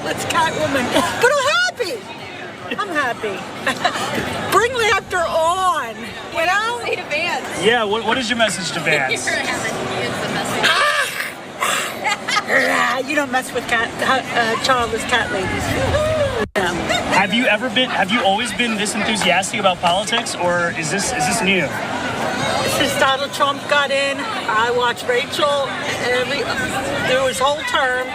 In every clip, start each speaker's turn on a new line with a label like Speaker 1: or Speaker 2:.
Speaker 1: childless Catwoman. But I'm happy. Bring laughter on, you know?
Speaker 2: Say to Vance.
Speaker 3: Yeah, what is your message to Vance?
Speaker 1: You don't mess with childless cat ladies. No.
Speaker 3: Have you always been this enthusiastic about politics, or is this new?
Speaker 1: Since Donald Trump got in, I watched Rachel through his whole term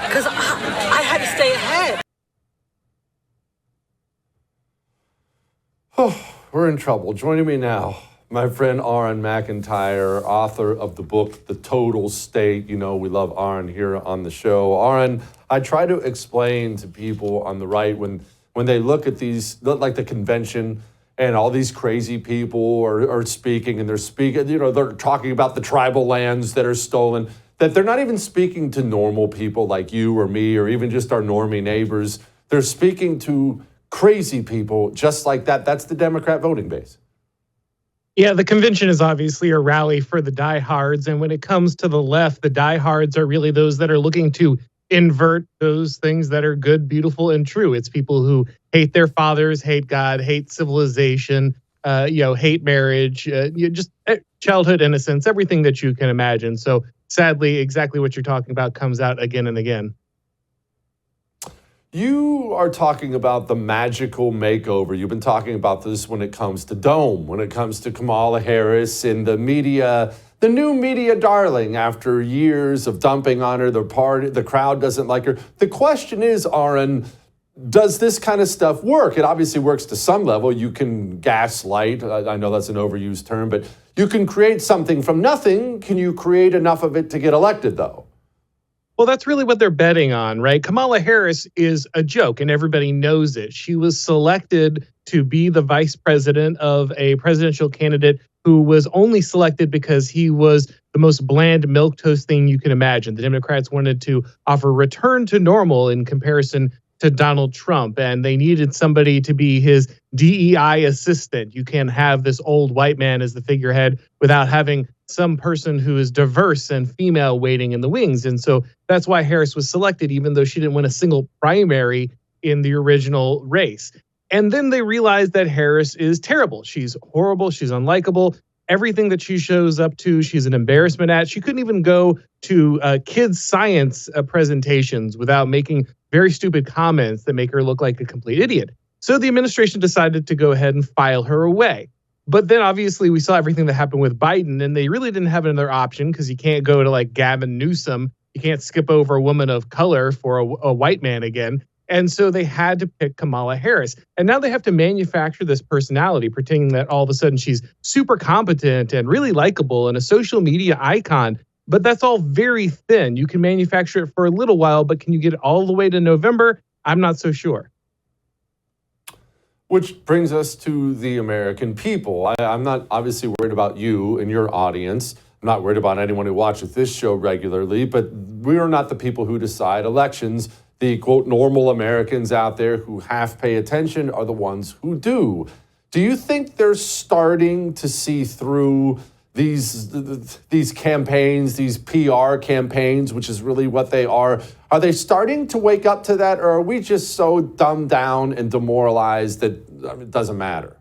Speaker 1: because I had to stay ahead.
Speaker 4: Oh, we're in trouble. Joining me now, my friend Auron MacIntyre, author of the book, The Total State. You know, we love Auron here on the show. Auron, I try to explain to people on the right when they look at these, like the convention, and all these crazy people are speaking, and they're speaking, you know, they're talking about the tribal lands that are stolen, that they're not even speaking to normal people like you or me or even just our normie neighbors. They're speaking to crazy people just like that. That's the Democrat voting base.
Speaker 5: Yeah, the convention is obviously a rally for the diehards. And when it comes to the left, the diehards are really those that are looking to invert those things that are good, beautiful, and true. It's people who hate their fathers, hate God, hate civilization, hate marriage, just childhood innocence, everything that you can imagine. So sadly, exactly what you're talking about comes out again and again.
Speaker 4: You are talking about the magical makeover. You've been talking about this when it comes to Dome, when it comes to Kamala Harris and the media, the new media darling after years of dumping on her. The crowd doesn't like her. The question is, Auron, does this kind of stuff work? It obviously works to some level. You can gaslight. I know that's an overused term, but you can create something from nothing. Can you create enough of it to get elected, though?
Speaker 5: Well, that's really what they're betting on, right? Kamala Harris is a joke, and everybody knows it. She was selected to be the vice president of a presidential candidate who was only selected because he was the most bland milquetoast thing you can imagine. The Democrats wanted to offer return to normal in comparison to Donald Trump, and they needed somebody to be his DEI assistant. You can't have this old white man as the figurehead without having some person who is diverse and female waiting in the wings. And so that's why Harris was selected, even though she didn't win a single primary in the original race. And then they realized that Harris is terrible. She's horrible. She's unlikable. Everything that she shows up to, she's an embarrassment at. She couldn't even go to kids' science presentations without making very stupid comments that make her look like a complete idiot. So the administration decided to go ahead and file her away. But then obviously we saw everything that happened with Biden, and they really didn't have another option because you can't go to like Gavin Newsom. You can't skip over a woman of color for a white man again. And so they had to pick Kamala Harris. And now they have to manufacture this personality, pretending that all of a sudden she's super competent and really likable and a social media icon. But that's all very thin. You can manufacture it for a little while, but can you get it all the way to November? I'm not so sure.
Speaker 4: Which brings us to the American people. I'm not obviously worried about you and your audience. I'm not worried about anyone who watches this show regularly, but we are not the people who decide elections. The, quote, normal Americans out there who half pay attention are the ones who do. Do you think they're starting to see through these campaigns, these PR campaigns, which is really what they are? Are they starting to wake up to that, or are we just so dumbed down and demoralized that it doesn't matter?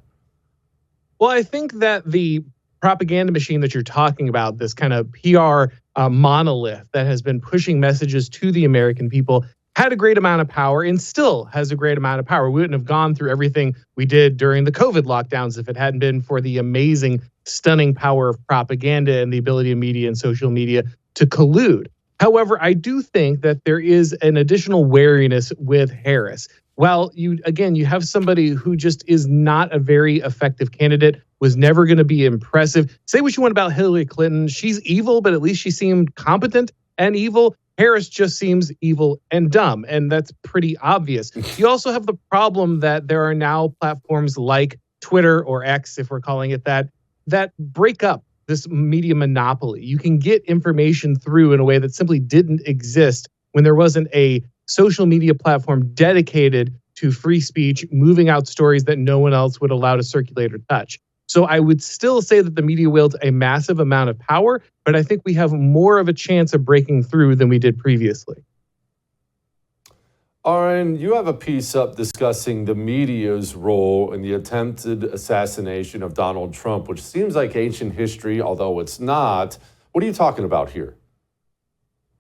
Speaker 5: Well, I think that the propaganda machine that you're talking about, this kind of PR monolith that has been pushing messages to the American people, had a great amount of power and still has a great amount of power. We wouldn't have gone through everything we did during the COVID lockdowns if it hadn't been for the amazing, stunning power of propaganda and the ability of media and social media to collude. However, I do think that there is an additional wariness with Harris. While you have somebody who just is not a very effective candidate, was never going to be impressive. Say what you want about Hillary Clinton. She's evil, but at least she seemed competent and evil. Harris just seems evil and dumb, and that's pretty obvious. You also have the problem that there are now platforms like Twitter or X, if we're calling it that break up this media monopoly. You can get information through in a way that simply didn't exist when there wasn't a social media platform dedicated to free speech, moving out stories that no one else would allow to circulate or touch. So I would still say that the media wields a massive amount of power, but I think we have more of a chance of breaking through than we did previously.
Speaker 4: Auron, you have a piece up discussing the media's role in the attempted assassination of Donald Trump, which seems like ancient history, although it's not. What are you talking about here?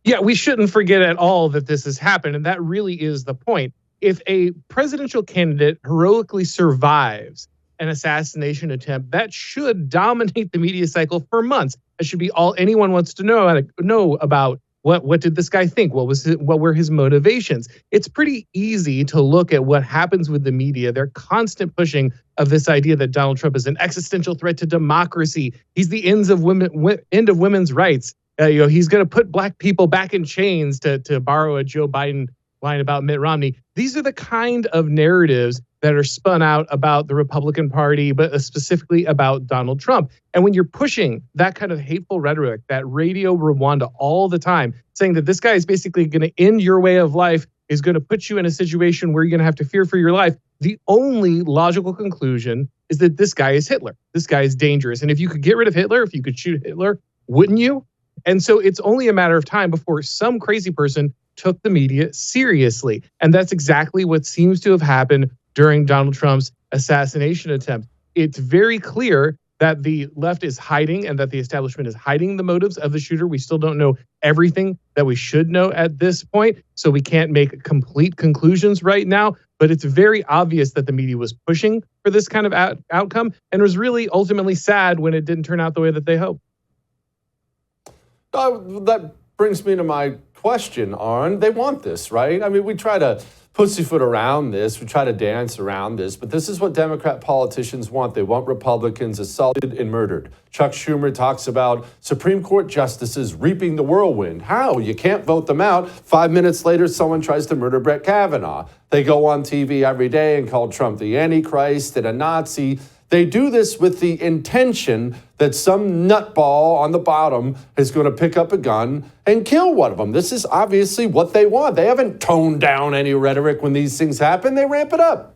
Speaker 5: Yeah, we shouldn't forget at all that this has happened, and that really is the point. If a presidential candidate heroically survives an assassination attempt, that should dominate the media cycle for months. That should be all anyone wants to know about. What did this guy think? What were his motivations? It's pretty easy to look at what happens with the media. Their constant pushing of this idea that Donald Trump is an existential threat to democracy. He's the end of women's rights. He's going to put black people back in chains, to borrow a Joe Biden line about Mitt Romney. These are the kind of narratives that are spun out about the Republican Party, but specifically about Donald Trump. And when you're pushing that kind of hateful rhetoric, that Radio Rwanda all the time, saying that this guy is basically going to end your way of life, is going to put you in a situation where you're going to have to fear for your life, the only logical conclusion is that this guy is Hitler. This guy is dangerous. And if you could get rid of Hitler, if you could shoot Hitler, wouldn't you? And so it's only a matter of time before some crazy person took the media seriously. And that's exactly what seems to have happened during Donald Trump's assassination attempt. It's very clear that the left is hiding and that the establishment is hiding the motives of the shooter. We still don't know everything that we should know at this point, so we can't make complete conclusions right now. But it's very obvious that the media was pushing for this kind of outcome, and was really ultimately sad when it didn't turn out the way that they hoped.
Speaker 4: That brings me to my question, Auron. They want this, right? I mean, we try to pussyfoot around this. We try to dance around this. But this is what Democrat politicians want. They want Republicans assaulted and murdered. Chuck Schumer talks about Supreme Court justices reaping the whirlwind. How? You can't vote them out. 5 minutes later, someone tries to murder Brett Kavanaugh. They go on TV every day and call Trump the Antichrist and a Nazi. They do this with the intention that some nutball on the bottom is going to pick up a gun and kill one of them. This is obviously what they want. They haven't toned down any rhetoric when these things happen. They ramp it up.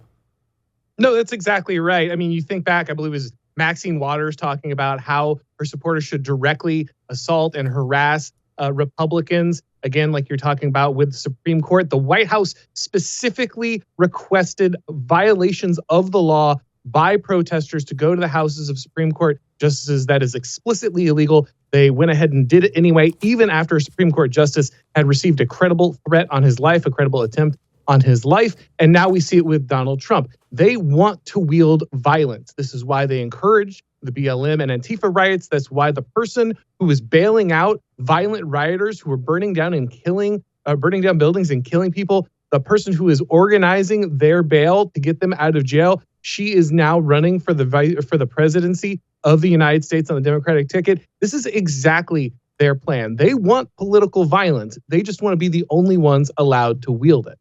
Speaker 5: No, that's exactly right. I mean, you think back, I believe it was Maxine Waters talking about how her supporters should directly assault and harass Republicans. Again, like you're talking about with the Supreme Court, the White House specifically requested violations of the law by protesters to go to the houses of Supreme Court justices. That is explicitly illegal. They went ahead and did it anyway, even after a Supreme Court justice had received a credible threat on his life, a credible attempt on his life. And now we see it with Donald Trump. They want to wield violence. This is why they encourage the BLM and Antifa riots. That's why the person who was bailing out violent rioters who were burning down buildings and killing people, the person who is organizing their bail to get them out of jail, she is now running for the presidency of the United States on the Democratic ticket. This is exactly their plan. They want political violence. They just want to be the only ones allowed to wield it.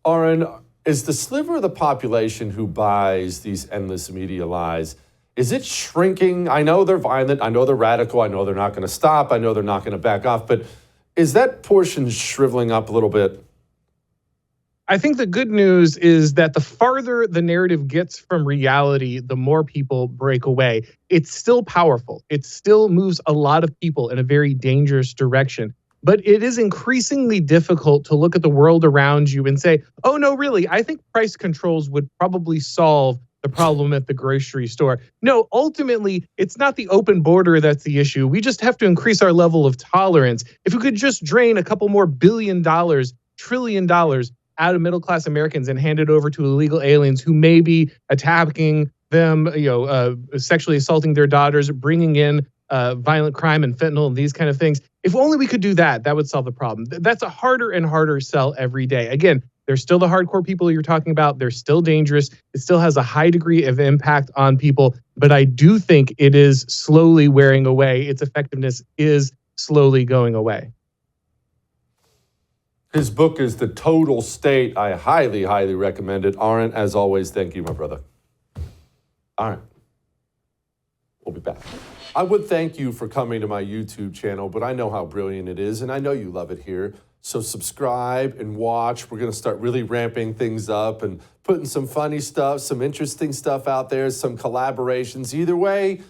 Speaker 4: Auron, is the sliver of the population who buys these endless media lies, is it shrinking? I know they're violent. I know they're radical. I know they're not going to stop. I know they're not going to back off. But is that portion shriveling up a little bit?
Speaker 5: I think the good news is that the farther the narrative gets from reality, the more people break away. It's still powerful. It still moves a lot of people in a very dangerous direction. But it is increasingly difficult to look at the world around you and say, oh, no, really, I think price controls would probably solve the problem at the grocery store. No, ultimately, it's not the open border that's the issue. We just have to increase our level of tolerance. If we could just drain a couple more $1 billion, $1 trillion out of middle-class Americans and hand it over to illegal aliens who may be attacking them, sexually assaulting their daughters, bringing in violent crime and fentanyl and these kind of things. If only we could do that, that would solve the problem. That's a harder and harder sell every day. Again, there's still the hardcore people you're talking about. They're still dangerous. It still has a high degree of impact on people. But I do think it is slowly wearing away. Its effectiveness is slowly going away.
Speaker 4: His book is The Total State. I highly, highly recommend it. Auron, as always, thank you, my brother. All right. We'll be back. I would thank you for coming to my YouTube channel, but I know how brilliant it is, and I know you love it here. So subscribe and watch. We're going to start really ramping things up and putting some funny stuff, some interesting stuff out there, some collaborations. Either way,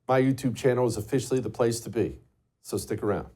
Speaker 4: my YouTube channel is officially the place to be. So stick around.